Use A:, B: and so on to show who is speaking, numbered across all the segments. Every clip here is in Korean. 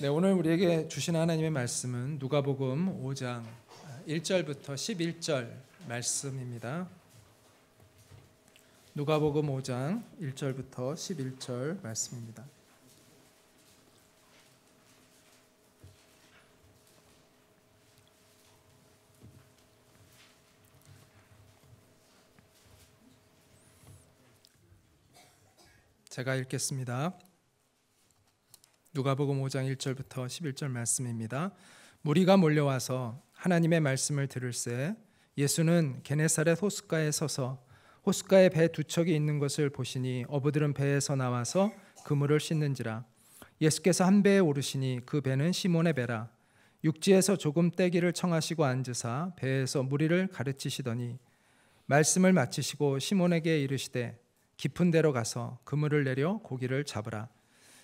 A: 네, 오늘 우리에게 주신 하나님의 말씀은 누가복음 5장 1절부터 11절 말씀입니다. 누가복음 5장 1절부터 11절 말씀입니다. 제가 읽겠습니다. 누가복음 5장 1절부터 11절 말씀입니다. 무리가 몰려와서 하나님의 말씀을 들을새 예수는 게네사렛 호숫가에 서서 호숫가에 배 두 척이 있는 것을 보시니 어부들은 배에서 나와서 그물을 씻는지라. 예수께서 한 배에 오르시니 그 배는 시몬의 배라. 육지에서 조금 떼기를 청하시고 앉으사 배에서 무리를 가르치시더니 말씀을 마치시고 시몬에게 이르시되 깊은 데로 가서 그물을 내려 고기를 잡으라.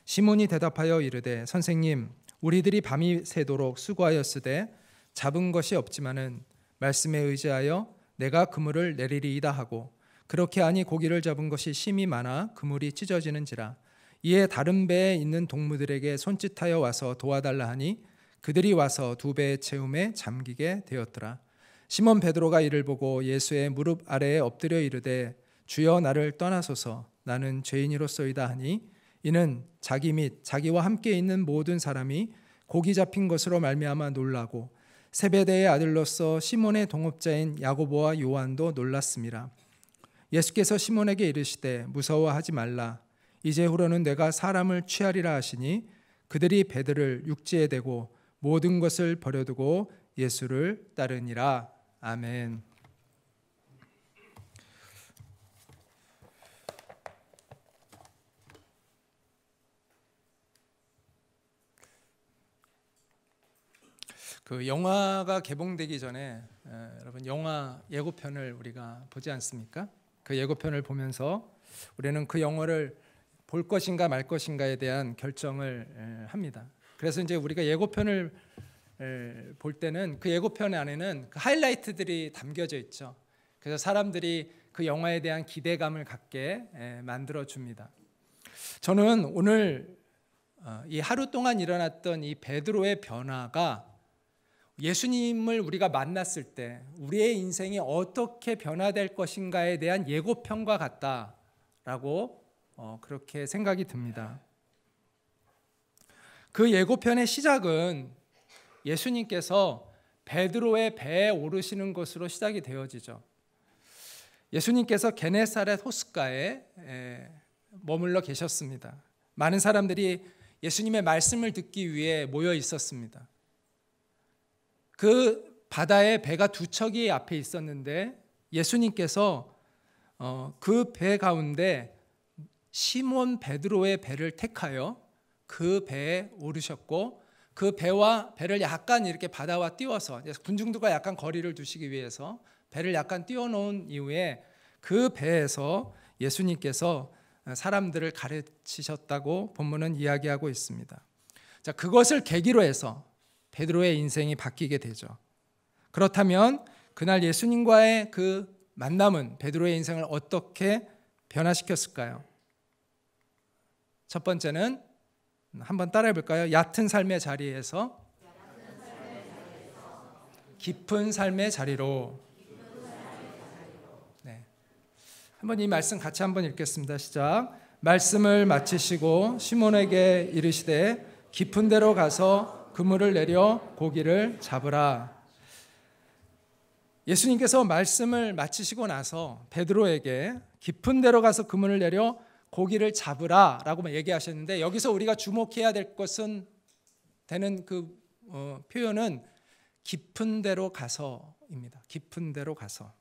A: 시몬이 대답하여 이르되 선생님, 우리들이 밤이 새도록 수고하였으되 잡은 것이 없지만은 말씀에 의지하여 내가 그물을 내리리이다 하고 그렇게 하니 고기를 잡은 것이 심히 많아 그물이 찢어지는지라. 이에 다른 배에 있는 동무들에게 손짓하여 와서 도와달라 하니 그들이 와서 두 배의 채움에 잠기게 되었더라. 시몬 베드로가 이를 보고 예수의 무릎 아래에 엎드려 이르되 주여 나를 떠나소서 나는 죄인이로소이다 하니 이는 자기 및 자기와 함께 있는 모든 사람이 고기 잡힌 것으로 말미암아 놀라고 세베대의 아들로서 시몬의 동업자인 야고보와 요한도 놀랐음이라. 예수께서 시몬에게 이르시되 무서워하지 말라. 이제후로는 내가 사람을 취하리라 하시니 그들이 배들을 육지에 대고 모든 것을 버려두고 예수를 따르니라. 아멘. 그 영화가 개봉되기 전에 여러분 영화 예고편을 우리가 보지 않습니까? 그 예고편을 보면서 우리는 그 영화를 볼 것인가 말 것인가에 대한 결정을 합니다. 그래서 이제 우리가 예고편을 볼 때는 그 예고편 안에는 그 하이라이트들이 담겨져 있죠. 그래서 사람들이 그 영화에 대한 기대감을 갖게 만들어 줍니다. 저는 오늘 이 하루 동안 일어났던 이 베드로의 변화가 예수님을 우리가 만났을 때 우리의 인생이 어떻게 변화될 것인가에 대한 예고편과 같다라고 그렇게 생각이 듭니다. 그 예고편의 시작은 예수님께서 베드로의 배에 오르시는 것으로 시작이 되어지죠. 예수님께서 게네사렛 호숫가에 머물러 계셨습니다. 많은 사람들이 예수님의 말씀을 듣기 위해 모여 있었습니다. 그 바다에 배가 두 척이 앞에 있었는데 예수님께서 그 배 가운데 시몬 베드로의 배를 택하여 그 배에 오르셨고 그 배를 약간 이렇게 바다와 띄워서 군중들과 약간 거리를 두시기 위해서 배를 약간 띄워놓은 이후에 그 배에서 예수님께서 사람들을 가르치셨다고 본문은 이야기하고 있습니다. 자, 그것을 계기로 해서 베드로의 인생이 바뀌게 되죠. 그렇다면 그날 예수님과의 그 만남은 베드로의 인생을 어떻게 변화시켰을까요? 첫 번째는 한번 따라해 볼까요? 얕은 삶의 자리에서 깊은 삶의 자리로. 네. 한번 이 말씀 같이 한번 읽겠습니다. 시작. 말씀을 마치시고 시몬에게 이르시되 깊은 데로 가서 그물을 내려 고기를 잡으라. 예수님께서 말씀을 마치시고 나서 베드로에게 깊은 데로 가서 그물을 내려 고기를 잡으라 라고 얘기하셨는데 여기서 우리가 주목해야 될 것은 되는 그 표현은 깊은 데로 가서입니다. 깊은 데로 가서.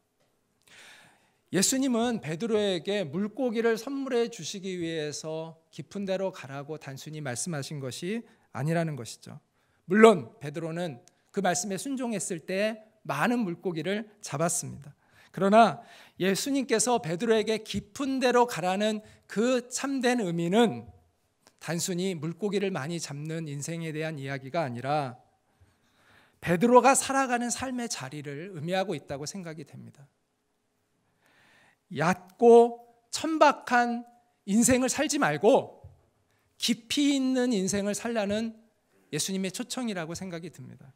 A: 예수님은 베드로에게 물고기를 선물해 주시기 위해서 깊은 데로 가라고 단순히 말씀하신 것이 아니라는 것이죠. 물론 베드로는 그 말씀에 순종했을 때 많은 물고기를 잡았습니다. 그러나 예수님께서 베드로에게 깊은 데로 가라는 그 참된 의미는 단순히 물고기를 많이 잡는 인생에 대한 이야기가 아니라 베드로가 살아가는 삶의 자리를 의미하고 있다고 생각이 됩니다. 얕고 천박한 인생을 살지 말고 깊이 있는 인생을 살라는 예수님의 초청이라고 생각이 듭니다.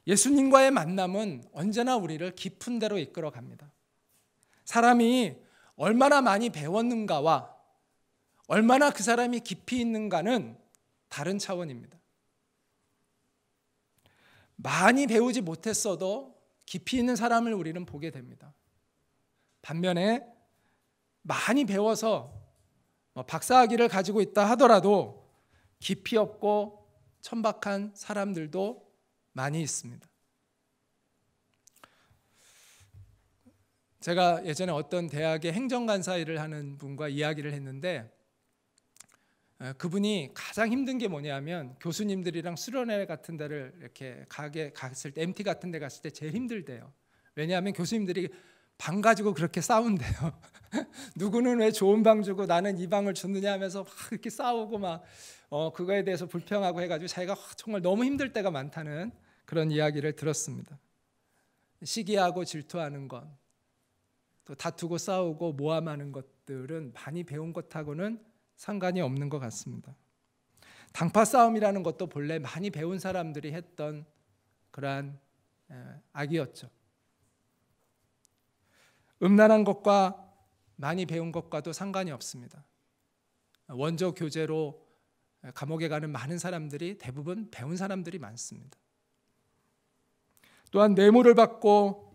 A: 예수님과의 만남은 언제나 우리를 깊은 데로 이끌어 갑니다. 사람이 얼마나 많이 배웠는가와 얼마나 그 사람이 깊이 있는가는 다른 차원입니다. 많이 배우지 못했어도 깊이 있는 사람을 우리는 보게 됩니다. 반면에 많이 배워서 박사학위를 가지고 있다 하더라도 깊이 없고 천박한 사람들도 많이 있습니다. 제가 예전에 어떤 대학의 행정간사 일을 하는 분과 이야기를 했는데 그분이 가장 힘든 게 뭐냐면 교수님들이랑 수련회 같은 데를 이렇게 갔을 때 MT 같은 데 갔을 때 제일 힘들대요. 왜냐하면 교수님들이 방 가지고 그렇게 싸운대요. 누구는 왜 좋은 방 주고 나는 이 방을 줬느냐 하면서 막 이렇게 싸우고 막 그거에 대해서 불평하고 해가지고 자기가 정말 너무 힘들 때가 많다는 그런 이야기를 들었습니다. 시기하고 질투하는 것, 또 다투고 싸우고 모함하는 것들은 많이 배운 것하고는 상관이 없는 것 같습니다. 당파 싸움이라는 것도 본래 많이 배운 사람들이 했던 그러한 악이었죠. 음란한 것과 많이 배운 것과도 상관이 없습니다. 원조 교제로 감옥에 가는 많은 사람들이 대부분 배운 사람들이 많습니다. 또한 뇌물을 받고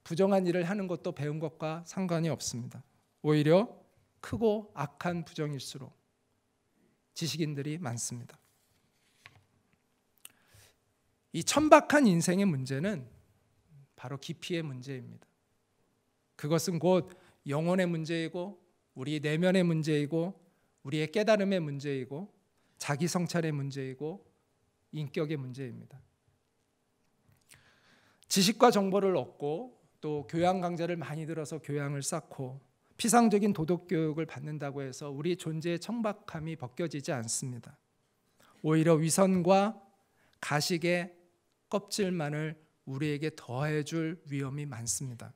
A: 부정한 일을 하는 것도 배운 것과 상관이 없습니다. 오히려 크고 악한 부정일수록 지식인들이 많습니다. 이 천박한 인생의 문제는 바로 깊이의 문제입니다. 그것은 곧 영혼의 문제이고 우리 내면의 문제이고 우리의 깨달음의 문제이고 자기 성찰의 문제이고 인격의 문제입니다. 지식과 정보를 얻고 또 교양 강좌를 많이 들어서 교양을 쌓고 피상적인 도덕 교육을 받는다고 해서 우리 존재의 천박함이 벗겨지지 않습니다. 오히려 위선과 가식의 껍질만을 우리에게 더해줄 위험이 많습니다.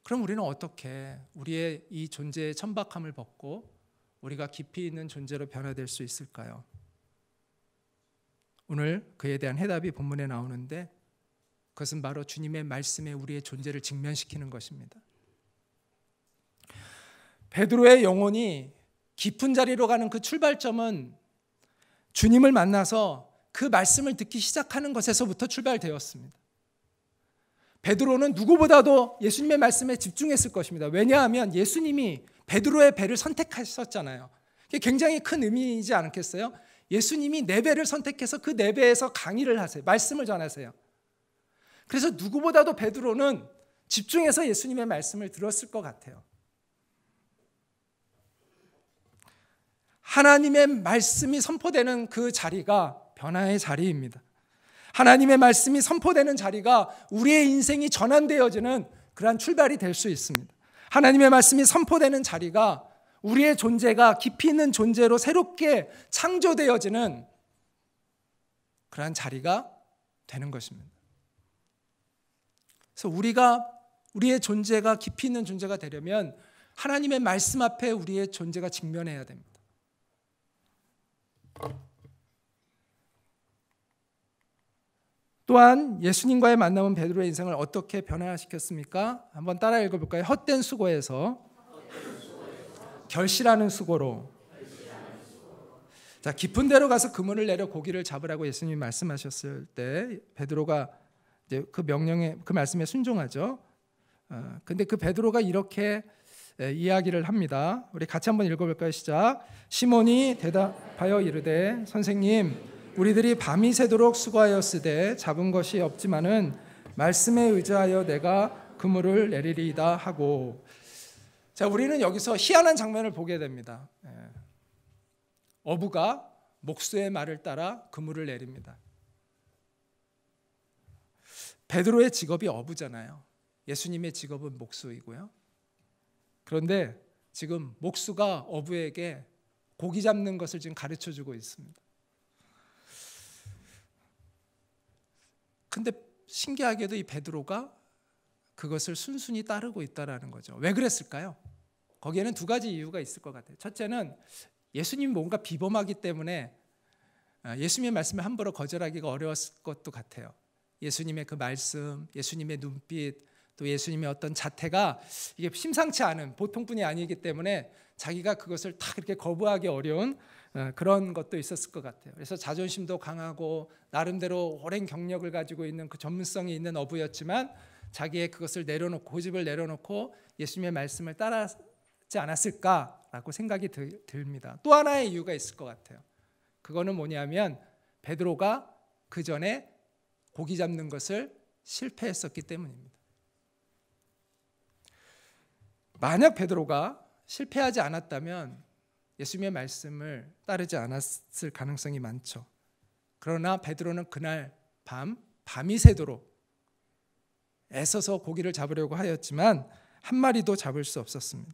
A: 그럼 우리는 어떻게 우리의 이 존재의 천박함을 벗고 우리가 깊이 있는 존재로 변화될 수 있을까요? 오늘 그에 대한 해답이 본문에 나오는데 그것은 바로 주님의 말씀에 우리의 존재를 직면시키는 것입니다. 베드로의 영혼이 깊은 자리로 가는 그 출발점은 주님을 만나서 그 말씀을 듣기 시작하는 것에서부터 출발되었습니다. 베드로는 누구보다도 예수님의 말씀에 집중했을 것입니다. 왜냐하면 예수님이 베드로의 배를 선택하셨잖아요. 그게 굉장히 큰 의미이지 않겠어요? 예수님이 내 배를 선택해서 그 내 배에서 강의를 하세요. 말씀을 전하세요. 그래서 누구보다도 베드로는 집중해서 예수님의 말씀을 들었을 것 같아요. 하나님의 말씀이 선포되는 그 자리가 변화의 자리입니다. 하나님의 말씀이 선포되는 자리가 우리의 인생이 전환되어지는 그러한 출발이 될 수 있습니다. 하나님의 말씀이 선포되는 자리가 우리의 존재가 깊이 있는 존재로 새롭게 창조되어지는 그러한 자리가 되는 것입니다. 그래서 우리의 존재가 깊이 있는 존재가 되려면 하나님의 말씀 앞에 우리의 존재가 직면해야 됩니다. 또한 예수님과의 만남은 베드로의 인생을 어떻게 변화시켰습니까? 한번 따라 읽어볼까요? 헛된 수고에서 결실하는 수고로. 자, 깊은 데로 가서 그물을 내려 고기를 잡으라고 예수님이 말씀하셨을 때 베드로가 이제 그 명령에 그 말씀에 순종하죠. 근데 그 베드로가 이렇게 이야기를 합니다. 우리 같이 한번 읽어볼까요? 시작. 시몬이 대답하여 이르되 선생님 우리들이 밤이 새도록 수고하였으되 잡은 것이 없지만은 말씀에 의지하여 내가 그물을 내리리이다 하고. 자, 우리는 여기서 희한한 장면을 보게 됩니다. 어부가 목수의 말을 따라 그물을 내립니다. 베드로의 직업이 어부잖아요. 예수님의 직업은 목수이고요. 그런데 지금 목수가 어부에게 고기 잡는 것을 지금 가르쳐주고 있습니다. 근데 신기하게도 이 베드로가 그것을 순순히 따르고 있다라는 거죠. 왜 그랬을까요? 거기에는 두 가지 이유가 있을 것 같아요. 첫째는 예수님이 뭔가 비범하기 때문에 예수님의 말씀을 함부로 거절하기가 어려웠을 것도 같아요. 예수님의 그 말씀, 예수님의 눈빛, 또 예수님의 어떤 자태가 이게 심상치 않은 보통분이 아니기 때문에 자기가 그것을 다 그렇게 거부하기 어려운 그런 것도 있었을 것 같아요. 그래서 자존심도 강하고 나름대로 오랜 경력을 가지고 있는 그 전문성이 있는 어부였지만 자기의 그것을 내려놓고 고집을 내려놓고 예수님의 말씀을 따르지 않았을까라고 생각이 듭니다. 또 하나의 이유가 있을 것 같아요. 그거는 뭐냐면 베드로가 그 전에 고기 잡는 것을 실패했었기 때문입니다. 만약 베드로가 실패하지 않았다면 예수님의 말씀을 따르지 않았을 가능성이 많죠. 그러나 베드로는 그날 밤이 새도록 애써서 고기를 잡으려고 하였지만 한 마리도 잡을 수 없었습니다.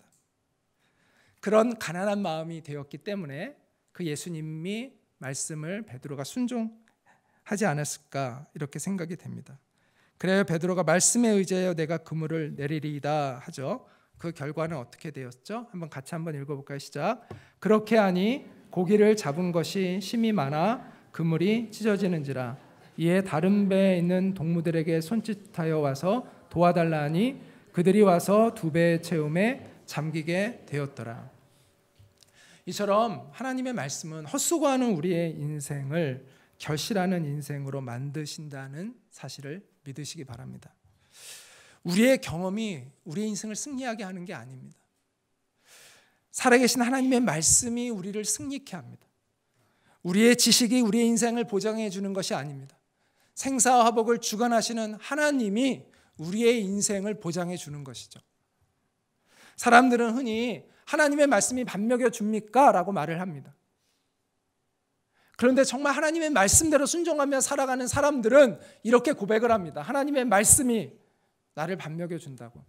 A: 그런 가난한 마음이 되었기 때문에 그 예수님이 말씀을 베드로가 순종하지 않았을까 이렇게 생각이 됩니다. 그래야 베드로가 말씀에 의지하여 내가 그물을 내리리이다 하죠. 그 결과는 어떻게 되었죠? 한번 읽어볼까요? 시작. 그렇게 하니 고기를 잡은 것이 심이 많아 그물이 찢어지는지라. 이에 다른 배에 있는 동무들에게 손짓하여 와서 도와달라 하니 그들이 와서 두 배의 채움에 잠기게 되었더라. 이처럼 하나님의 말씀은 헛수고하는 우리의 인생을 결실하는 인생으로 만드신다는 사실을 믿으시기 바랍니다. 우리의 경험이 우리의 인생을 승리하게 하는 게 아닙니다. 살아계신 하나님의 말씀이 우리를 승리케 합니다. 우리의 지식이 우리의 인생을 보장해 주는 것이 아닙니다. 생사와 화복을 주관하시는 하나님이 우리의 인생을 보장해 주는 것이죠. 사람들은 흔히 하나님의 말씀이 밥 먹여줍니까? 라고 말을 합니다. 그런데 정말 하나님의 말씀대로 순종하며 살아가는 사람들은 이렇게 고백을 합니다. 하나님의 말씀이 나를 밥 먹여준다고.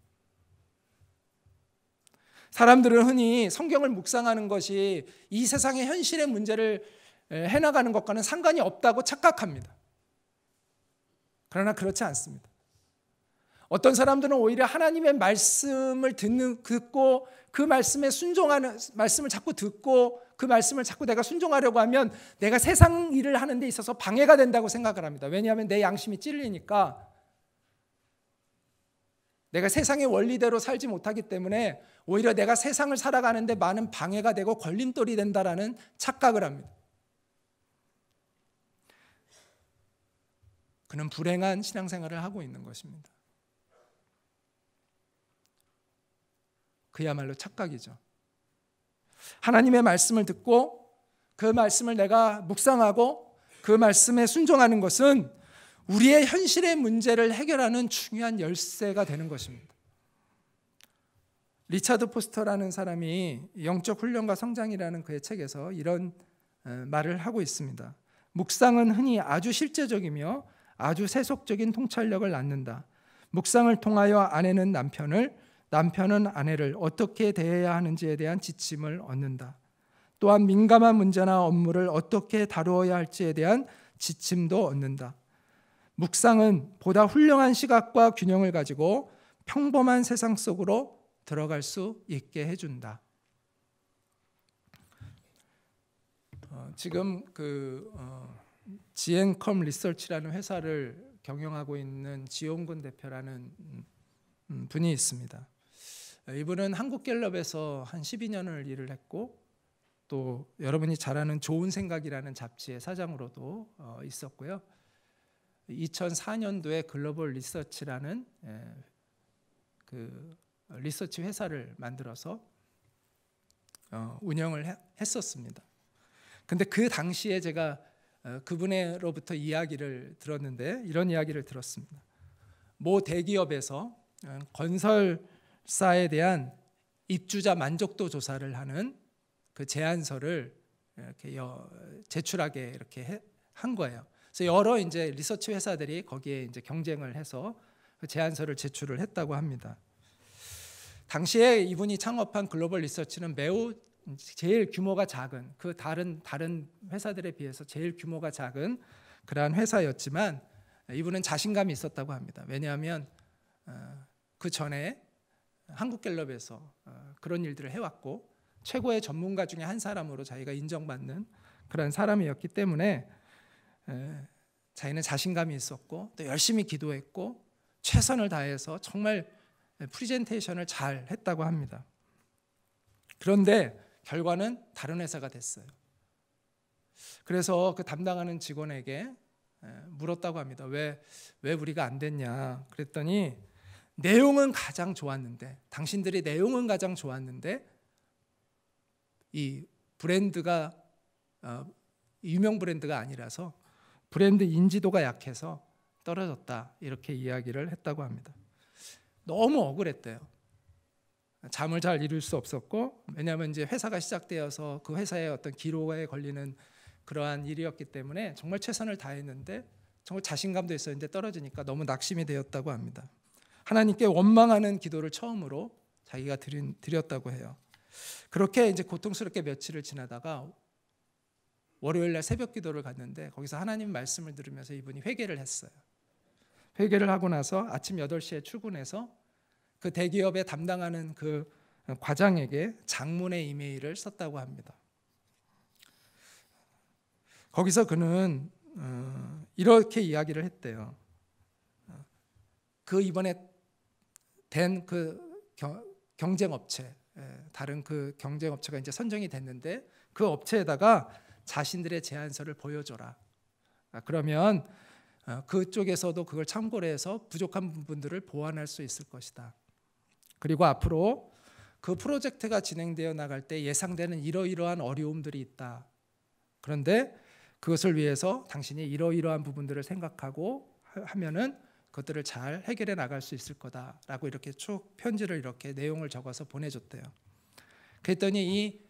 A: 사람들은 흔히 성경을 묵상하는 것이 이 세상의 현실의 문제를 해나가는 것과는 상관이 없다고 착각합니다. 그러나 그렇지 않습니다. 어떤 사람들은 오히려 하나님의 말씀을 듣고 그 말씀에 순종하는 말씀을 자꾸 듣고 그 말씀을 자꾸 내가 순종하려고 하면 내가 세상 일을 하는 데 있어서 방해가 된다고 생각을 합니다. 왜냐하면 내 양심이 찔리니까 내가 세상의 원리대로 살지 못하기 때문에 오히려 내가 세상을 살아가는데 많은 방해가 되고 걸림돌이 된다라는 착각을 합니다. 그는 불행한 신앙생활을 하고 있는 것입니다. 그야말로 착각이죠. 하나님의 말씀을 듣고 그 말씀을 내가 묵상하고 그 말씀에 순종하는 것은 우리의 현실의 문제를 해결하는 중요한 열쇠가 되는 것입니다. 리차드 포스터라는 사람이 영적 훈련과 성장이라는 그의 책에서 이런 말을 하고 있습니다. 묵상은 흔히 아주 실제적이며 아주 세속적인 통찰력을 낳는다. 묵상을 통하여 아내는 남편을, 남편은 아내를 어떻게 대해야 하는지에 대한 지침을 얻는다. 또한 민감한 문제나 업무를 어떻게 다루어야 할지에 대한 지침도 얻는다. 묵상은 보다 훌륭한 시각과 균형을 가지고 평범한 세상 속으로 들어갈 수 있게 해준다. 지금 지앤컴 리서치라는 회사를 경영하고 있는 지용근 대표라는 분이 있습니다. 이분은 한국갤럽에서 한 12년을 일을 했고 또 여러분이 잘 아는 좋은 생각이라는 잡지의 사장으로도 있었고요. 2004년도에 글로벌 리서치라는 그 리서치 회사를 만들어서 운영을 했었습니다. 근데 그 당시에 제가 그분으로부터 이야기를 들었는데 이런 이야기를 들었습니다. 모 대기업에서 건설사에 대한 입주자 만족도 조사를 하는 그 제안서를 이렇게 제출하게 이렇게 한 거예요. 그래서 여러 이제 리서치 회사들이 거기에 이제 경쟁을 해서 그 제안서를 제출을 했다고 합니다. 당시에 이분이 창업한 글로벌 리서치는 매우 제일 규모가 작은 그 다른 회사들에 비해서 제일 규모가 작은 그러한 회사였지만 이분은 자신감이 있었다고 합니다. 왜냐하면 그 전에 한국갤럽에서 그런 일들을 해왔고 최고의 전문가 중에 한 사람으로 자기가 인정받는 그런 사람이었기 때문에 자기는 자신감이 있었고 또 열심히 기도했고 최선을 다해서 정말 프리젠테이션을 잘 했다고 합니다. 그런데 결과는 다른 회사가 됐어요. 그래서 그 담당하는 직원에게 물었다고 합니다. 왜 우리가 안 됐냐? 그랬더니 내용은 가장 좋았는데, 당신들이 내용은 가장 좋았는데 이 브랜드가 유명 브랜드가 아니라서 브랜드 인지도가 약해서 떨어졌다, 이렇게 이야기를 했다고 합니다. 너무 억울했대요. 잠을 잘 이룰 수 없었고, 왜냐하면 이제 회사가 시작되어서 그 회사의 어떤 기로에 걸리는 그러한 일이었기 때문에 정말 최선을 다했는데 정말 자신감도 있었는데 떨어지니까 너무 낙심이 되었다고 합니다. 하나님께 원망하는 기도를 처음으로 자기가 드렸다고 해요. 그렇게 이제 고통스럽게 며칠을 지나다가 월요일 날 새벽 기도를 갔는데 거기서 하나님 말씀을 들으면서 이분이 회개를 했어요. 회개를 하고 나서 아침 8시에 출근해서 그 대기업에 담당하는 그 과장에게 장문의 이메일을 썼다고 합니다. 거기서 그는 이렇게 이야기를 했대요. 그 이번에 된 그 경쟁업체, 다른 그 경쟁업체가 이제 선정이 됐는데 그 업체에다가 자신들의 제안서를 보여줘라. 그러면 그쪽에서도 그걸 참고를 해서 부족한 부분들을 보완할 수 있을 것이다. 그리고 앞으로 그 프로젝트가 진행되어 나갈 때 예상되는 이러이러한 어려움들이 있다. 그런데 그것을 위해서 당신이 이러이러한 부분들을 생각하고 하면은 그것들을 잘 해결해 나갈 수 있을 거다라고 이렇게 쭉 편지를 이렇게 내용을 적어서 보내줬대요. 그랬더니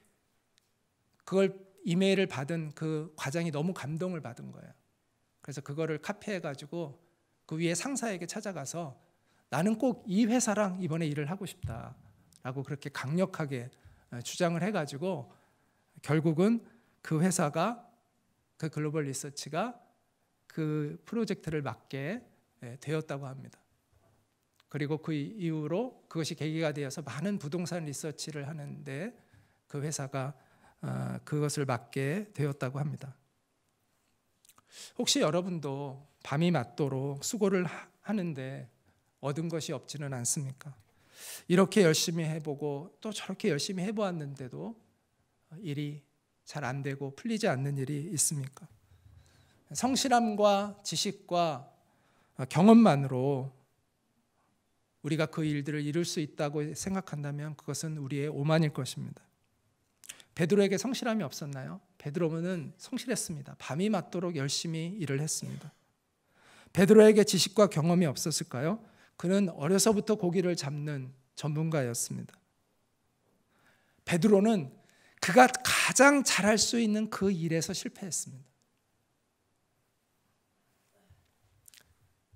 A: 그걸 이메일을 받은 그 과장이 너무 감동을 받은 거예요. 그래서 그거를 카피해가지고 그 위에 상사에게 찾아가서 나는 꼭 이 회사랑 이번에 일을 하고 싶다라고 그렇게 강력하게 주장을 해가지고 결국은 그 회사가, 그 글로벌 리서치가 그 프로젝트를 맡게 되었다고 합니다. 그리고 그 이후로 그것이 계기가 되어서 많은 부동산 리서치를 하는데 그 회사가 그것을 맡게 되었다고 합니다. 혹시 여러분도 밤이 맞도록 수고를 하는데 얻은 것이 없지는 않습니까? 이렇게 열심히 해보고 또 저렇게 열심히 해보았는데도 일이 잘 안 되고 풀리지 않는 일이 있습니까? 성실함과 지식과 경험만으로 우리가 그 일들을 이룰 수 있다고 생각한다면 그것은 우리의 오만일 것입니다. 베드로에게 성실함이 없었나요? 베드로는 성실했습니다. 밤이 맞도록 열심히 일을 했습니다. 베드로에게 지식과 경험이 없었을까요? 그는 어려서부터 고기를 잡는 전문가였습니다. 베드로는 그가 가장 잘할 수 있는 그 일에서 실패했습니다.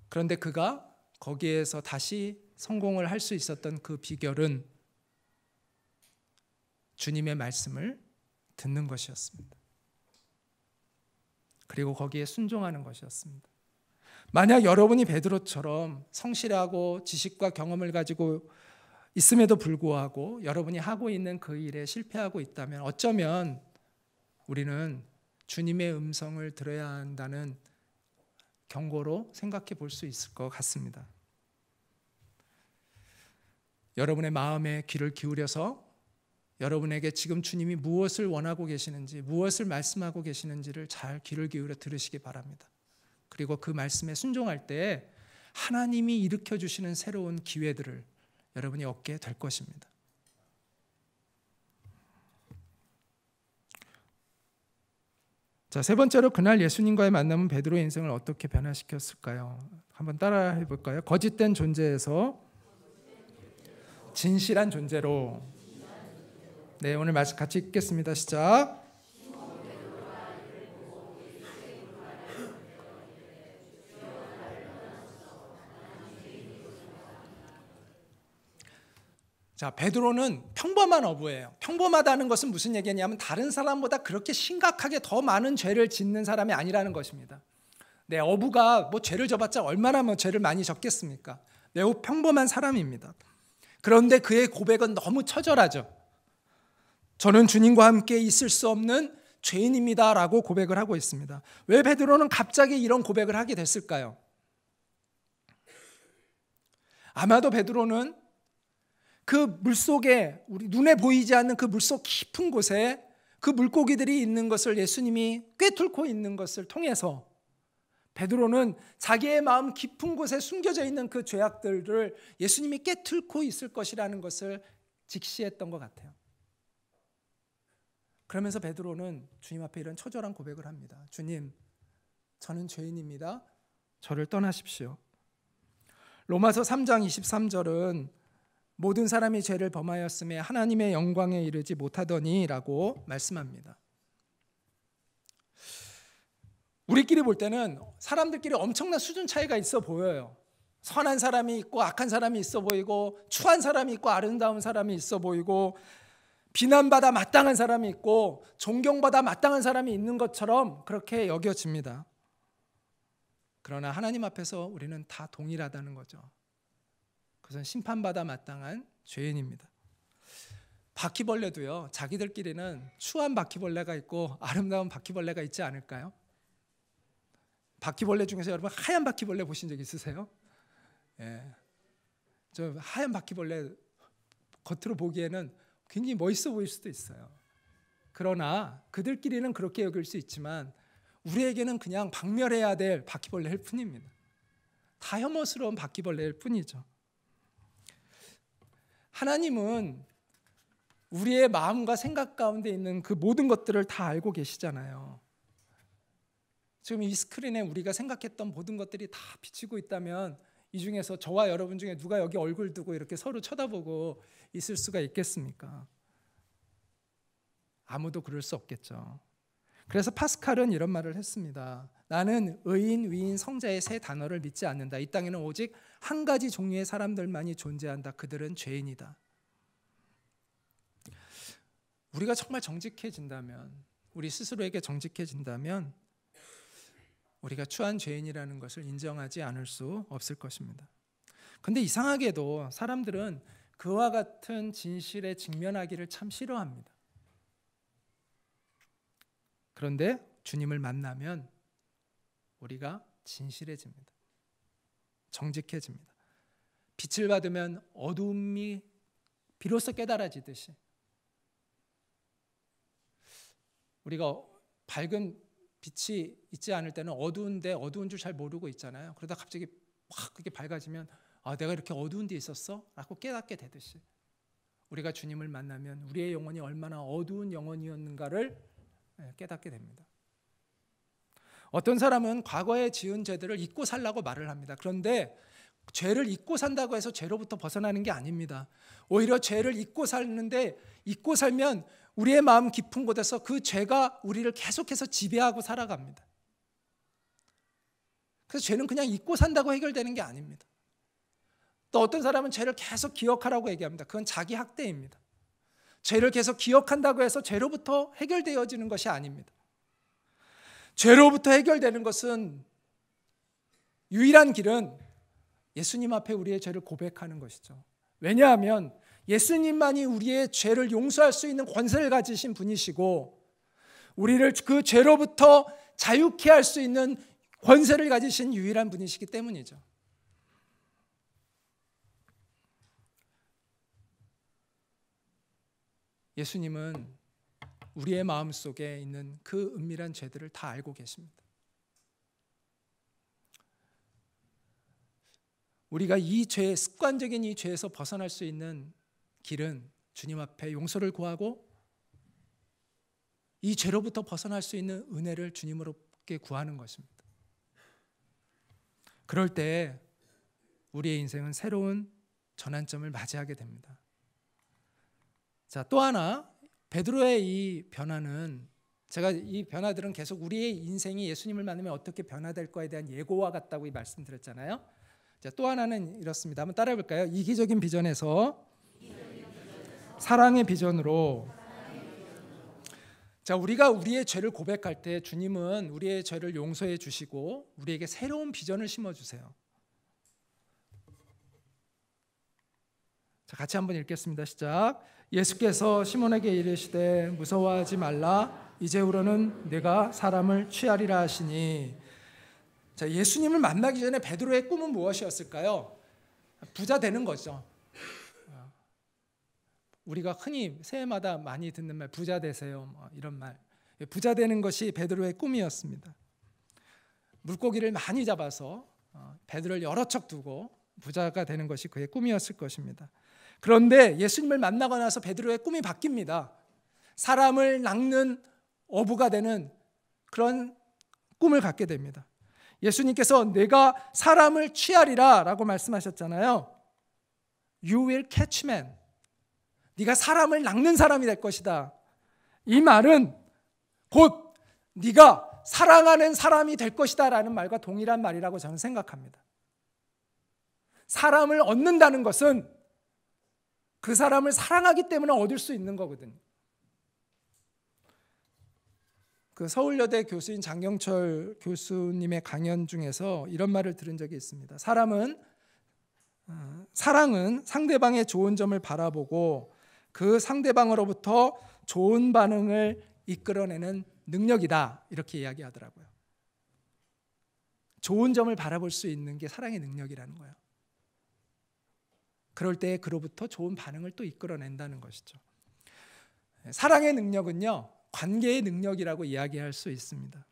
A: 그런데 그가 거기에서 다시 성공을 할 수 있었던 그 비결은 주님의 말씀을 듣는 것이었습니다. 그리고 거기에 순종하는 것이었습니다. 만약 여러분이 베드로처럼 성실하고 지식과 경험을 가지고 있음에도 불구하고 여러분이 하고 있는 그 일에 실패하고 있다면 어쩌면 우리는 주님의 음성을 들어야 한다는 경고로 생각해 볼 수 있을 것 같습니다. 여러분의 마음에 귀를 기울여서 여러분에게 지금 주님이 무엇을 원하고 계시는지, 무엇을 말씀하고 계시는지를 잘 귀를 기울여 들으시기 바랍니다. 그리고 그 말씀에 순종할 때 하나님이 일으켜 주시는 새로운 기회들을 여러분이 얻게 될 것입니다. 자, 세 번째로 그날 예수님과의 만남은 베드로의 인생을 어떻게 변화시켰을까요? 한번 따라 해볼까요? 거짓된 존재에서 진실한 존재로. 네, 오늘 말씀 같이 읽겠습니다. 시작. 자, 베드로는 평범한 어부예요. 평범하다는 것은 무슨 얘기냐면 다른 사람보다 그렇게 심각하게 더 많은 죄를 짓는 사람이 아니라는 것입니다. 네, 어부가 뭐 죄를 져봤자 얼마나 죄를 많이 졌겠습니까? 매우 평범한 사람입니다. 그런데 그의 고백은 너무 처절하죠. 저는 주님과 함께 있을 수 없는 죄인입니다 라고 고백을 하고 있습니다. 왜 베드로는 갑자기 이런 고백을 하게 됐을까요? 아마도 베드로는 그 물속에, 우리 눈에 보이지 않는 그 물속 깊은 곳에 그 물고기들이 있는 것을 예수님이 꿰뚫고 있는 것을 통해서 베드로는 자기의 마음 깊은 곳에 숨겨져 있는 그 죄악들을 예수님이 꿰뚫고 있을 것이라는 것을 직시했던 것 같아요. 그러면서 베드로는 주님 앞에 이런 처절한 고백을 합니다. 주님, 저는 죄인입니다. 저를 떠나십시오. 로마서 3장 23절은 모든 사람이 죄를 범하였음에 하나님의 영광에 이르지 못하더니 라고 말씀합니다. 우리끼리 볼 때는 사람들끼리 엄청난 수준 차이가 있어 보여요. 선한 사람이 있고 악한 사람이 있어 보이고, 추한 사람이 있고 아름다운 사람이 있어 보이고, 비난받아 마땅한 사람이 있고 존경받아 마땅한 사람이 있는 것처럼 그렇게 여겨집니다. 그러나 하나님 앞에서 우리는 다 동일하다는 거죠. 그것은 심판받아 마땅한 죄인입니다. 바퀴벌레도요, 자기들끼리는 추한 바퀴벌레가 있고 아름다운 바퀴벌레가 있지 않을까요? 바퀴벌레 중에서 여러분 하얀 바퀴벌레 보신 적 있으세요? 예. 저 하얀 바퀴벌레 겉으로 보기에는 굉장히 멋있어 보일 수도 있어요. 그러나 그들끼리는 그렇게 여길 수 있지만 우리에게는 그냥 박멸해야 될 바퀴벌레일 뿐입니다. 다 혐오스러운 바퀴벌레일 뿐이죠. 하나님은 우리의 마음과 생각 가운데 있는 그 모든 것들을 다 알고 계시잖아요. 지금 이 스크린에 우리가 생각했던 모든 것들이 다 비치고 있다면 이 중에서 저와 여러분 중에 누가 여기 얼굴 두고 이렇게 서로 쳐다보고 있을 수가 있겠습니까? 아무도 그럴 수 없겠죠. 그래서 파스칼은 이런 말을 했습니다. 나는 의인, 위인, 성자의 세 단어를 믿지 않는다. 이 땅에는 오직 한 가지 종류의 사람들만이 존재한다. 그들은 죄인이다. 우리가 정말 정직해진다면, 우리 스스로에게 정직해진다면 우리가 추한 죄인이라는 것을 인정하지 않을 수 없을 것입니다. 그런데 이상하게도 사람들은 그와 같은 진실에 직면하기를 참 싫어합니다. 그런데 주님을 만나면 우리가 진실해집니다. 정직해집니다. 빛을 받으면 어두움이 비로소 깨달아지듯이 우리가 밝은 빛이 있지 않을 때는 어두운데 어두운 줄 잘 모르고 있잖아요. 그러다 갑자기 확 그게 밝아지면 아, 내가 이렇게 어두운 데 있었어? 라고 깨닫게 되듯이 우리가 주님을 만나면 우리의 영혼이 얼마나 어두운 영혼이었는가를 깨닫게 됩니다. 어떤 사람은 과거에 지은 죄들을 잊고 살라고 말을 합니다. 그런데 죄를 잊고 산다고 해서 죄로부터 벗어나는 게 아닙니다. 오히려 죄를 잊고 살면 우리의 마음 깊은 곳에서 그 죄가 우리를 계속해서 지배하고 살아갑니다. 그래서 죄는 그냥 잊고 산다고 해결되는 게 아닙니다. 또 어떤 사람은 죄를 계속 기억하라고 얘기합니다. 그건 자기 학대입니다. 죄를 계속 기억한다고 해서 죄로부터 해결되어지는 것이 아닙니다. 죄로부터 해결되는 것은 유일한 길은 예수님 앞에 우리의 죄를 고백하는 것이죠. 왜냐하면 예수님만이 우리의 죄를 용서할 수 있는 권세를 가지신 분이시고 우리를 그 죄로부터 자유케 할 수 있는 권세를 가지신 유일한 분이시기 때문이죠. 예수님은 우리의 마음속에 있는 그 은밀한 죄들을 다 알고 계십니다. 우리가 이 죄, 습관적인 이 죄에서 벗어날 수 있는 길은 주님 앞에 용서를 구하고 이 죄로부터 벗어날 수 있는 은혜를 주님으로께 구하는 것입니다. 그럴 때 우리의 인생은 새로운 전환점을 맞이하게 됩니다. 자, 또 하나 베드로의 이 변화는 제가 이 변화들은 계속 우리의 인생이 예수님을 만나면 어떻게 변화될 거에 대한 예고와 같다고 말씀드렸잖아요. 자, 또 하나는 이렇습니다. 한번 따라해 볼까요? 이기적인 비전에서 사랑의 비전으로. 자, 우리가 우리의 죄를 고백할 때 주님은 우리의 죄를 용서해 주시고 우리에게 새로운 비전을 심어 주세요. 자, 같이 한번 읽겠습니다. 시작. 예수께서 시몬에게 이르시되 무서워하지 말라. 이제후로는 내가 사람을 취하리라 하시니. 자, 예수님을 만나기 전에 베드로의 꿈은 무엇이었을까요? 부자 되는 거죠. 우리가 흔히 새해마다 많이 듣는 말, 부자 되세요, 뭐 이런 말. 부자 되는 것이 베드로의 꿈이었습니다. 물고기를 많이 잡아서 베드로를 여러 척 두고 부자가 되는 것이 그의 꿈이었을 것입니다. 그런데 예수님을 만나고 나서 베드로의 꿈이 바뀝니다. 사람을 낚는 어부가 되는 그런 꿈을 갖게 됩니다. 예수님께서 내가 사람을 취하리라 라고 말씀하셨잖아요. You will catch men. 네가 사람을 낚는 사람이 될 것이다. 이 말은 곧 네가 사랑하는 사람이 될 것이다 라는 말과 동일한 말이라고 저는 생각합니다. 사람을 얻는다는 것은 그 사람을 사랑하기 때문에 얻을 수 있는 거거든요. 그 서울여대 교수인 장경철 교수님의 강연 중에서 이런 말을 들은 적이 있습니다. 사랑은 상대방의 좋은 점을 바라보고 그 상대방으로부터 좋은 반응을 이끌어내는 능력이다, 이렇게 이야기하더라고요. 좋은 점을 바라볼 수 있는 게 사랑의 능력이라는 거예요. 그럴 때 그로부터 좋은 반응을 또 이끌어낸다는 것이죠. 사랑의 능력은요, 관계의 능력이라고 이야기할 수 있습니다.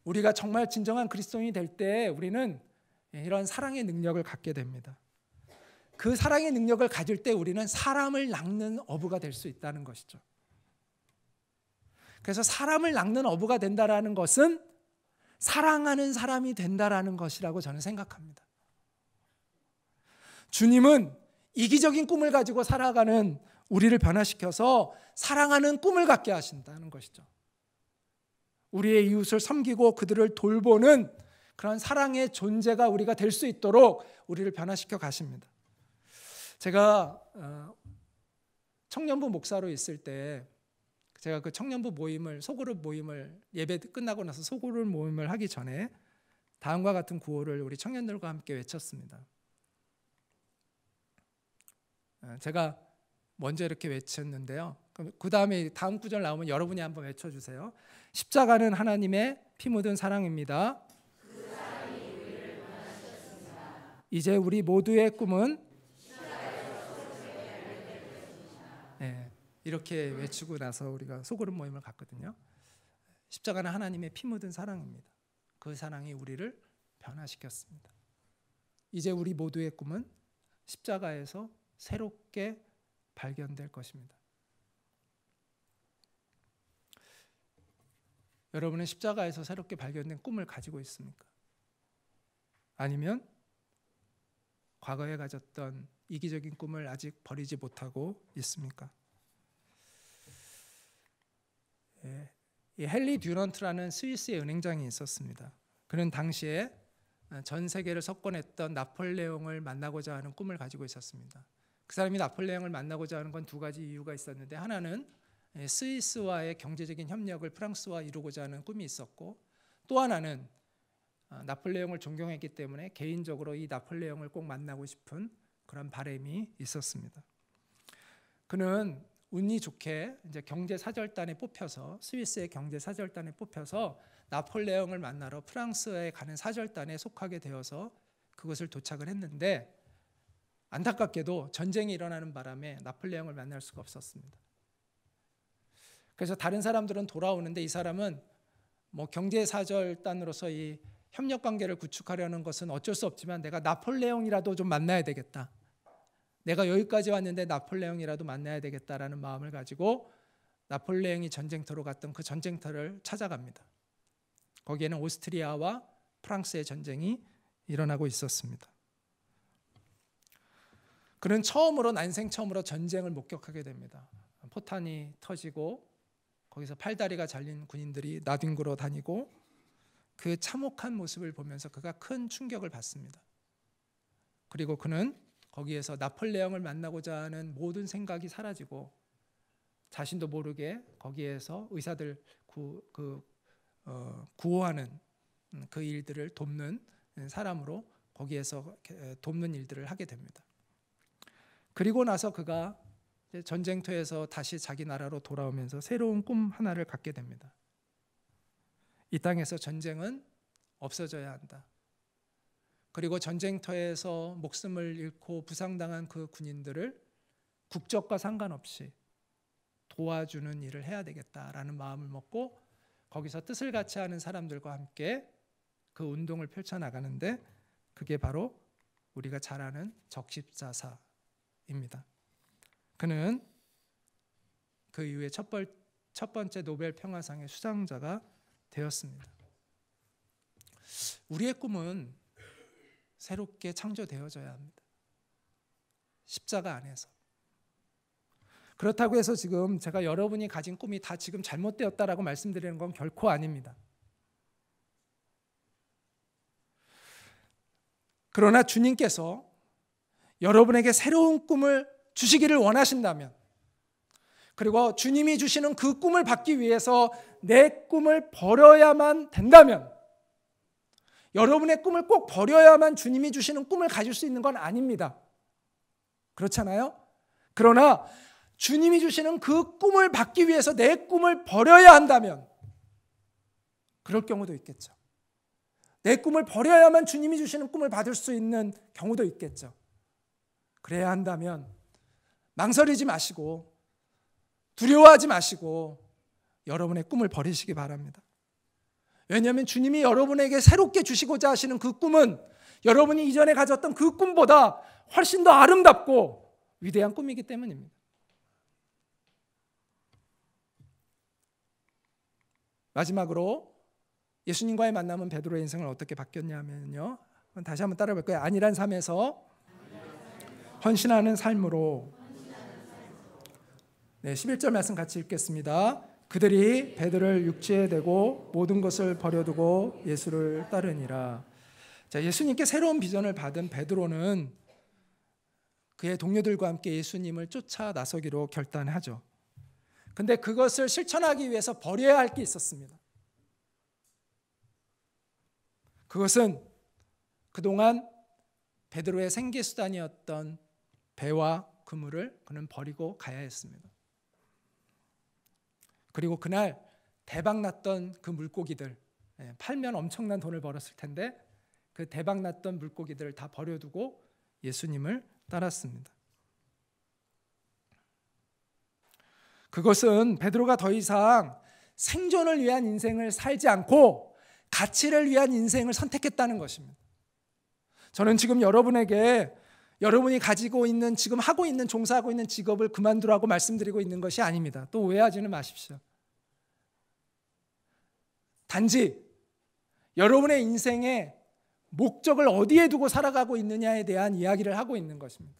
A: 우리가 정말 진정한 그리스도인이 될 때 우리는 이런 사랑의 능력을 갖게 됩니다. 그 사랑의 능력을 가질 때 우리는 사람을 낚는 어부가 될 수 있다는 것이죠. 그래서 사람을 낚는 어부가 된다라는 것은 사랑하는 사람이 된다라는 것이라고 저는 생각합니다. 주님은 이기적인 꿈을 가지고 살아가는 우리를 변화시켜서 사랑하는 꿈을 갖게 하신다는 것이죠. 우리의 이웃을 섬기고 그들을 돌보는 그런 사랑의 존재가 우리가 될 수 있도록 우리를 변화시켜 가십니다. 제가 청년부 목사로 있을 때 제가 그 청년부 모임을, 소그룹 모임을, 예배 끝나고 나서 소그룹 모임을 하기 전에 다음과 같은 구호를 우리 청년들과 함께 외쳤습니다. 제가 먼저 이렇게 외쳤는데요. 그 다음에 다음 구절 나오면 여러분이 한번 외쳐주세요. 십자가는 하나님의 피 묻은 사랑입니다. 이제 우리 모두의 꿈은 이렇게 외치고 나서 우리가 소그룹 모임을 갔거든요. 십자가는 하나님의 피 묻은 사랑입니다. 그 사랑이 우리를 변화시켰습니다. 이제 우리 모두의 꿈은 십자가에서 새롭게 발견될 것입니다. 여러분은 십자가에서 새롭게 발견된 꿈을 가지고 있습니까? 아니면 과거에 가졌던 이기적인 꿈을 아직 버리지 못하고 있습니까? 이 헨리 듀런트라는 스위스의 은행장이 있었습니다. 그는 당시에 전 세계를 석권했던 나폴레옹을 만나고자 하는 꿈을 가지고 있었습니다. 그 사람이 나폴레옹을 만나고자 하는 건 두 가지 이유가 있었는데, 하나는 스위스와의 경제적인 협력을 프랑스와 이루고자 하는 꿈이 있었고, 또 하나는 나폴레옹을 존경했기 때문에 개인적으로 이 나폴레옹을 꼭 만나고 싶은 그런 바람이 있었습니다. 그는 운이 좋게 이제 경제사절단에 뽑혀서, 스위스의 경제사절단에 뽑혀서 나폴레옹을 만나러 프랑스에 가는 사절단에 속하게 되어서 그것을 도착을 했는데, 안타깝게도 전쟁이 일어나는 바람에 나폴레옹을 만날 수가 없었습니다. 그래서 다른 사람들은 돌아오는데 이 사람은 뭐 경제사절단으로서 이 협력관계를 구축하려는 것은 어쩔 수 없지만 내가 나폴레옹이라도 좀 만나야 되겠다. 내가 여기까지 왔는데 나폴레옹이라도 만나야 되겠다라는 마음을 가지고 나폴레옹이 전쟁터로 갔던 그 전쟁터를 찾아갑니다. 거기에는 오스트리아와 프랑스의 전쟁이 일어나고 있었습니다. 그는 난생 처음으로 전쟁을 목격하게 됩니다. 포탄이 터지고 거기서 팔다리가 잘린 군인들이 나뒹굴어 다니고, 그 참혹한 모습을 보면서 그가 큰 충격을 받습니다. 그리고 그는 거기에서 나폴레옹을 만나고자 하는 모든 생각이 사라지고 자신도 모르게 거기에서 의사들 구호하는 그 일들을 돕는 사람으로 거기에서 돕는 일들을 하게 됩니다. 그리고 나서 그가 전쟁터에서 다시 자기 나라로 돌아오면서 새로운 꿈 하나를 갖게 됩니다. 이 땅에서 전쟁은 없어져야 한다. 그리고 전쟁터에서 목숨을 잃고 부상당한 그 군인들을 국적과 상관없이 도와주는 일을 해야 되겠다라는 마음을 먹고 거기서 뜻을 같이 하는 사람들과 함께 그 운동을 펼쳐나가는데, 그게 바로 우리가 잘 아는 적십자사입니다. 그는 그 이후에 첫 번째 노벨 평화상의 수상자가 되었습니다. 우리의 꿈은 새롭게 창조되어져야 합니다. 십자가 안에서. 그렇다고 해서 지금 제가 여러분이 가진 꿈이 다 지금 잘못되었다라고 말씀드리는 건 결코 아닙니다. 그러나 주님께서 여러분에게 새로운 꿈을 주시기를 원하신다면, 그리고 주님이 주시는 그 꿈을 받기 위해서 내 꿈을 버려야만 된다면, 여러분의 꿈을 꼭 버려야만 주님이 주시는 꿈을 가질 수 있는 건 아닙니다. 그렇잖아요? 그러나 주님이 주시는 그 꿈을 받기 위해서 내 꿈을 버려야 한다면, 그럴 경우도 있겠죠. 내 꿈을 버려야만 주님이 주시는 꿈을 받을 수 있는 경우도 있겠죠. 그래야 한다면 망설이지 마시고 두려워하지 마시고 여러분의 꿈을 버리시기 바랍니다. 왜냐하면 주님이 여러분에게 새롭게 주시고자 하시는 그 꿈은 여러분이 이전에 가졌던 그 꿈보다 훨씬 더 아름답고 위대한 꿈이기 때문입니다. 마지막으로 예수님과의 만남은 베드로의 인생을 어떻게 바뀌었냐면요, 다시 한번 따라해 볼까요? 안일한 삶에서 헌신하는 삶으로. 11절 말씀 같이 읽겠습니다. 그들이 베드로를 육지에 대고 모든 것을 버려두고 예수를 따르니라. 자, 예수님께 새로운 비전을 받은 베드로는 그의 동료들과 함께 예수님을 쫓아 나서기로 결단하죠. 근데 그것을 실천하기 위해서 버려야 할 게 있었습니다. 그것은 그동안 베드로의 생계수단이었던 배와 그물을 그는 버리고 가야 했습니다. 그리고 그날 대박났던 그 물고기들, 팔면 엄청난 돈을 벌었을 텐데 그 대박났던 물고기들을 다 버려두고 예수님을 따랐습니다. 그것은 베드로가 더 이상 생존을 위한 인생을 살지 않고 가치를 위한 인생을 선택했다는 것입니다. 저는 지금 여러분에게 여러분이 가지고 있는, 지금 하고 있는, 종사하고 있는 직업을 그만두라고 말씀드리고 있는 것이 아닙니다. 또 오해하지는 마십시오. 단지 여러분의 인생의 목적을 어디에 두고 살아가고 있느냐에 대한 이야기를 하고 있는 것입니다.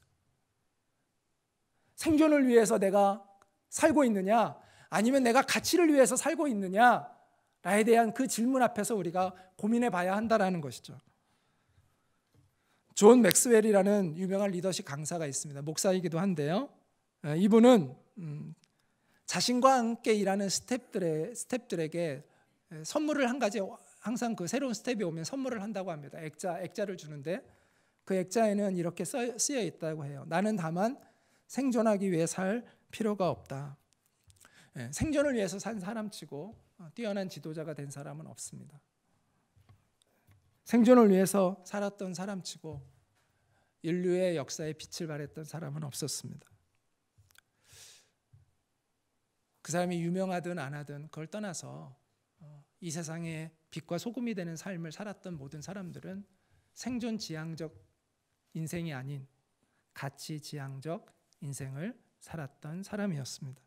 A: 생존을 위해서 내가 살고 있느냐, 아니면 내가 가치를 위해서 살고 있느냐에 대한 그 질문 앞에서 우리가 고민해 봐야 한다는 것이죠. 존 맥스웰이라는 유명한 리더십 강사가 있습니다. 목사이기도 한데요, 이분은 자신과 함께 일하는 스태프들에게 선물을 한 가지, 항상 그 새로운 스텝이 오면 선물을 한다고 합니다. 액자를 주는데 그 액자에는 이렇게 쓰여 있다고 해요. 나는 다만 생존하기 위해 살 필요가 없다. 생존을 위해서 산 사람치고 뛰어난 지도자가 된 사람은 없습니다. 생존을 위해서 살았던 사람치고 인류의 역사에 빛을 발했던 사람은 없었습니다. 그 사람이 유명하든 안 하든 그걸 떠나서 이 세상에 빛과 소금이 되는 삶을 살았던 모든 사람들은 생존 지향적 인생이 아닌 가치 지향적 인생을 살았던 사람이었습니다.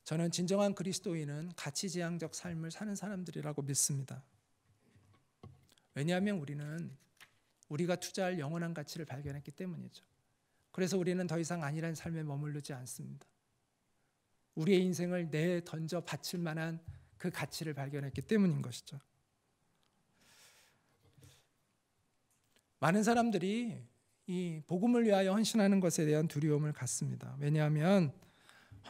A: 저는 진정한 그리스도인은 가치 지향적 삶을 사는 사람들이라고 믿습니다. 왜냐하면 우리가 투자할 영원한 가치를 발견했기 때문이죠. 그래서 우리는 더 이상 안일한 삶에 머무르지 않습니다. 우리의 인생을 내던져 바칠 만한 그 가치를 발견했기 때문인 것이죠. 많은 사람들이 이 복음을 위하여 헌신하는 것에 대한 두려움을 갖습니다. 왜냐하면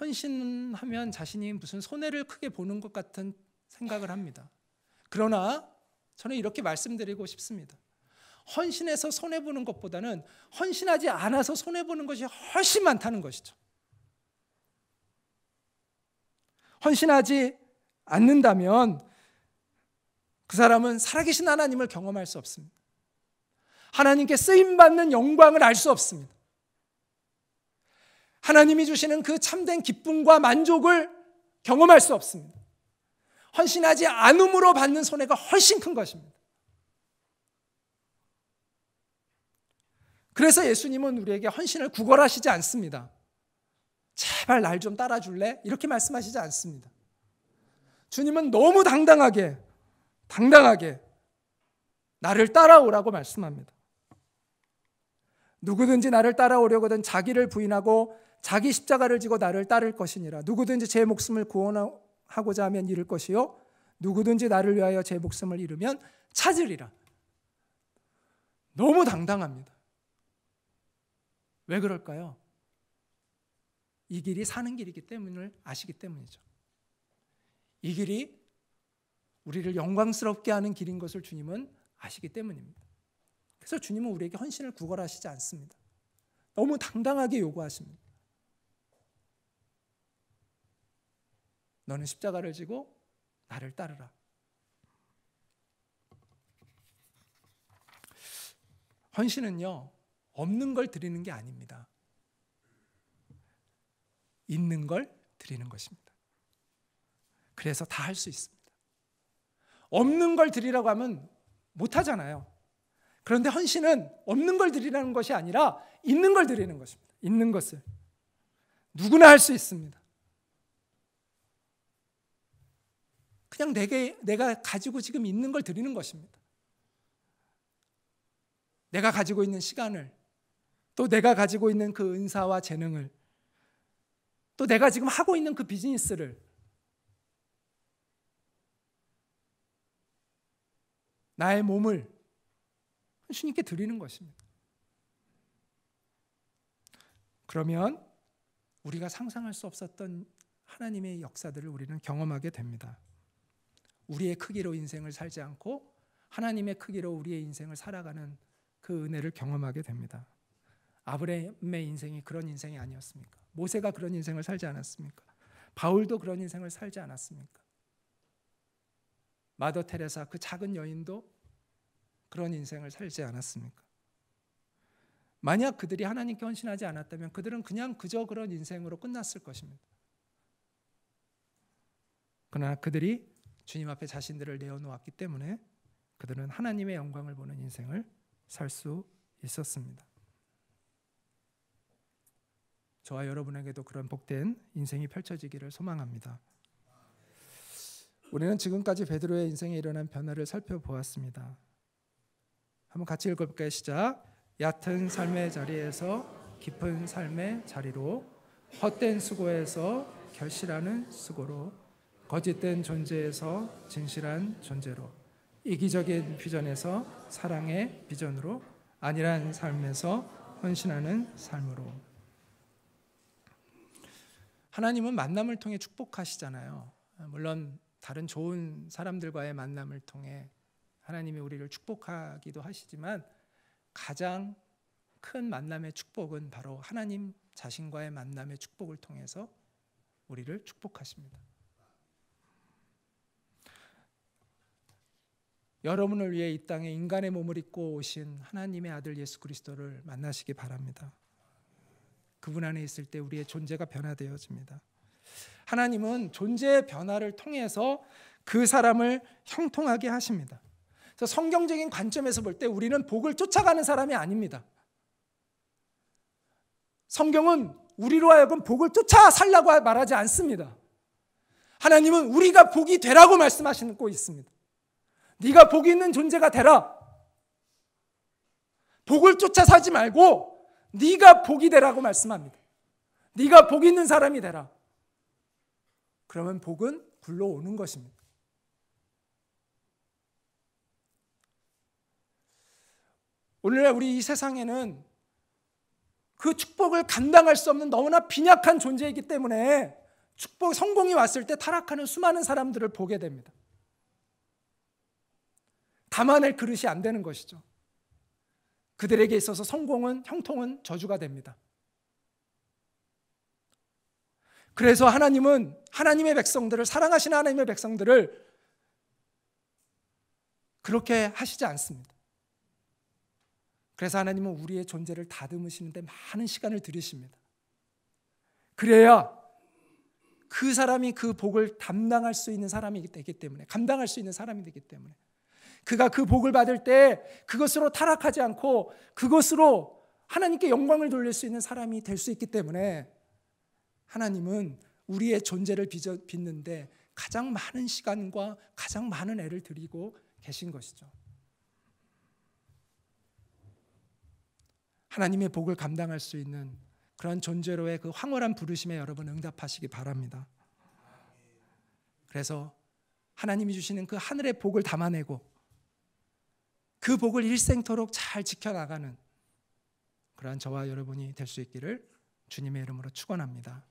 A: 헌신하면 자신이 무슨 손해를 크게 보는 것 같은 생각을 합니다. 그러나 저는 이렇게 말씀드리고 싶습니다. 헌신해서 손해보는 것보다는 헌신하지 않아서 손해보는 것이 훨씬 많다는 것이죠. 헌신하지 않는다면 그 사람은 살아계신 하나님을 경험할 수 없습니다. 하나님께 쓰임받는 영광을 알 수 없습니다. 하나님이 주시는 그 참된 기쁨과 만족을 경험할 수 없습니다. 헌신하지 않음으로 받는 손해가 훨씬 큰 것입니다. 그래서 예수님은 우리에게 헌신을 구걸하시지 않습니다. 제발 날 좀 따라줄래? 이렇게 말씀하시지 않습니다. 주님은 너무 당당하게 나를 따라오라고 말씀합니다. 누구든지 나를 따라오려거든 자기를 부인하고 자기 십자가를 지고 나를 따를 것이니라. 누구든지 제 목숨을 구원하고자 하면 잃을 것이요 누구든지 나를 위하여 제 목숨을 잃으면 찾으리라. 너무 당당합니다. 왜 그럴까요? 이 길이 사는 길이기 때문을 아시기 때문이죠. 이 길이 우리를 영광스럽게 하는 길인 것을 주님은 아시기 때문입니다. 그래서 주님은 우리에게 헌신을 구걸하시지 않습니다. 너무 당당하게 요구하십니다. 너는 십자가를 지고 나를 따르라. 헌신은요, 없는 걸 드리는 게 아닙니다. 있는 걸 드리는 것입니다. 그래서 다 할 수 있습니다. 없는 걸 드리라고 하면 못 하잖아요. 그런데 헌신은 없는 걸 드리라는 것이 아니라 있는 걸 드리는 것입니다. 있는 것을 누구나 할 수 있습니다. 그냥 내가 가지고 지금 있는 걸 드리는 것입니다. 내가 가지고 있는 시간을, 또 내가 가지고 있는 그 은사와 재능을, 또 내가 지금 하고 있는 그 비즈니스를 나의 몸을 주님께 드리는 것입니다. 그러면 우리가 상상할 수 없었던 하나님의 역사들을 우리는 경험하게 됩니다. 우리의 크기로 인생을 살지 않고 하나님의 크기로 우리의 인생을 살아가는 그 은혜를 경험하게 됩니다. 아브라함의 인생이 그런 인생이 아니었습니까? 모세가 그런 인생을 살지 않았습니까? 바울도 그런 인생을 살지 않았습니까? 마더 테레사 그 작은 여인도 그런 인생을 살지 않았습니까? 만약 그들이 하나님께 헌신하지 않았다면 그들은 그저 그런 인생으로 끝났을 것입니다. 그러나 그들이 주님 앞에 자신들을 내어놓았기 때문에 그들은 하나님의 영광을 보는 인생을 살 수 있었습니다. 저와 여러분에게도 그런 복된 인생이 펼쳐지기를 소망합니다. 우리는 지금까지 베드로의 인생에 일어난 변화를 살펴보았습니다. 한번 같이 읽어볼까요? 시작. 얕은 삶의 자리에서 깊은 삶의 자리로, 헛된 수고에서 결실하는 수고로, 거짓된 존재에서 진실한 존재로, 이기적인 비전에서 사랑의 비전으로, 안일한 삶에서 헌신하는 삶으로. 하나님은 만남을 통해 축복하시잖아요. 물론 다른 좋은 사람들과의 만남을 통해 하나님이 우리를 축복하기도 하시지만 가장 큰 만남의 축복은 바로 하나님 자신과의 만남의 축복을 통해서 우리를 축복하십니다. 여러분을 위해 이 땅에 인간의 몸을 입고 오신 하나님의 아들 예수 그리스도를 만나시기 바랍니다. 그분 안에 있을 때 우리의 존재가 변화되어집니다. 하나님은 존재의 변화를 통해서 그 사람을 형통하게 하십니다. 그래서 성경적인 관점에서 볼 때 우리는 복을 쫓아가는 사람이 아닙니다. 성경은 우리로 하여금 복을 쫓아 살라고 말하지 않습니다. 하나님은 우리가 복이 되라고 말씀하시고 있습니다. 네가 복이 있는 존재가 되라. 복을 쫓아 살지 말고 네가 복이 되라고 말씀합니다. 네가 복 있는 사람이 되라. 그러면 복은 굴러오는 것입니다. 오늘날 우리 이 세상에는 그 축복을 감당할 수 없는 너무나 빈약한 존재이기 때문에 축복, 성공이 왔을 때 타락하는 수많은 사람들을 보게 됩니다. 담아낼 그릇이 안 되는 것이죠. 그들에게 있어서 성공은, 형통은 저주가 됩니다. 그래서 하나님은 하나님의 백성들을, 사랑하시는 하나님의 백성들을 그렇게 하시지 않습니다. 그래서 하나님은 우리의 존재를 다듬으시는데 많은 시간을 들이십니다. 그래야 그 사람이 그 복을 감당할 수 있는 사람이 되기 때문에, 감당할 수 있는 사람이 되기 때문에, 그가 그 복을 받을 때 그것으로 타락하지 않고 그것으로 하나님께 영광을 돌릴 수 있는 사람이 될 수 있기 때문에 하나님은 우리의 존재를 빚는데 가장 많은 시간과 가장 많은 애를 들이고 계신 것이죠. 하나님의 복을 감당할 수 있는 그런 존재로의 그 황홀한 부르심에 여러분 응답하시기 바랍니다. 그래서 하나님이 주시는 그 하늘의 복을 담아내고 그 복을 일생토록 잘 지켜나가는 그러한 저와 여러분이 될 수 있기를 주님의 이름으로 축원합니다.